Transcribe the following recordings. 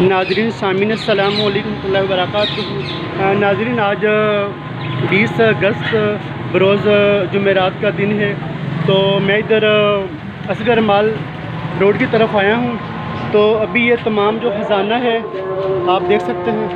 नाज़रीन सामीन अस्सलाम वालेकुम रहमतुल्लाहि व बरकातुहू। नाज़रीन आज 20 अगस्त बरोज़ जुमेरात का दिन है। तो मैं इधर असगर माल रोड की तरफ आया हूँ। तो अभी ये तमाम जो ख़जाना है आप देख सकते हैं।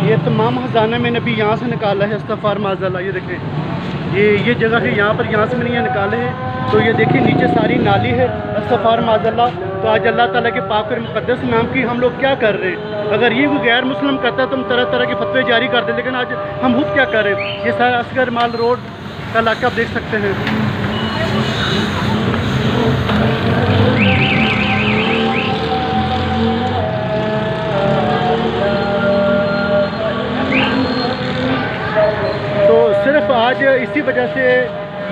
ये तमाम ख़जाना मैंने अभी यहाँ से निकाला है। अस्तग़फ़ार माज़अल्लाह। ये देखें, ये जगह है यहाँ पर, यहाँ से मैंने ये निकाले हैं। तो ये देखिए नीचे सारी नाली है। अस्तग़फ़ार माज़अल्लाह। तो आज अल्लाह ताला के पाक और मुक़द्दस नाम की हम लोग क्या कर रहे हैं? अगर ये कोई गैर मुस्लिम करता है तो हम तरह तरह के फतवे जारी करते, लेकिन आज हम खुद क्या कर रहे हैं? ये सारा असगर माल रोड का इलाका आप देख सकते हैं। तो सिर्फ आज इसी वजह से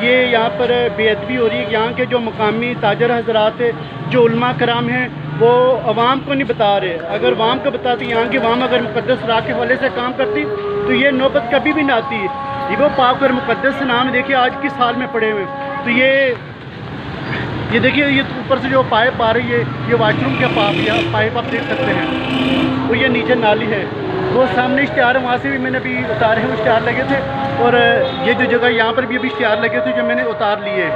ये यहाँ पर बेअदबी हो रही है। यहाँ के जो मकामी ताजर हज़रात है, जो उलमा कराम हैं, वो अवाम को नहीं बता रहे। अगर अवाम को बताती, यहाँ की अवाम अगर मुक़द्दस राह के हवाले से काम करती तो ये नौबत कभी भी ना आती। ये वो पाक और मुक़द्दस नाम देखिए आज किस हाल में पड़े हुए। तो ये देखिए, ये ऊपर से जो पाइप आ रही है, ये वाशरूम के पाइप आप देख सकते हैं। तो ये नीचे नाली है। वो सामने इश्तिहार है, वहाँ से भी मैंने अभी उतारे हैं, इश्तिहार लगे थे। और ये जो जगह यहाँ पर भी अभी इश्तिहार लगे थे जो मैंने उतार लिए,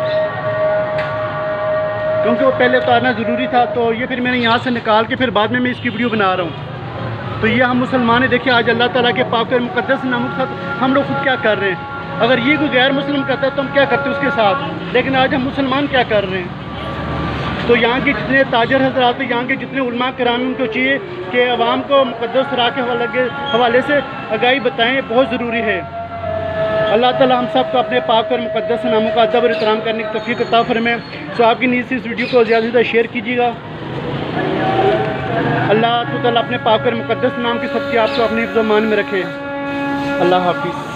क्योंकि वो पहले उतारना ज़रूरी था। तो ये फिर मैंने यहाँ से निकाल के फिर बाद में मैं इसकी वीडियो बना रहा हूँ। तो ये हम मुसलमान देखिए आज अल्लाह ताला के पाक और मुक़द्दस नाम के साथ हम लोग खुद क्या कर रहे हैं। अगर ये कोई गैर मुस्लिम करता है तो हम क्या करते हैं उसके साथ, लेकिन आज हम मुसलमान क्या कर रहे हैं। तो यहाँ के जितने ताजर हज़रात, यहाँ के जितने उलमा कराम, उनको चाहिए कि अवाम को मुक़द्दस राह के हवाले से आगाही बताएँ, बहुत ज़रूरी है। अल्लाह ताला हम सब को अपने पाक और मुक़द्दस नामों का अदब और एहतराम करने की तौफ़ीक़ अता फरमाए। सो आपकी नीयत से इस वीडियो को ज़्यादा से ज़्यादा शेयर कीजिएगा। अल्लाह ताला अपने पाक और मुक़द्दस नाम के सबके आपको अपने हिफ्ज़-ओ-मान में रखे। अल्लाह हाफ़िज़।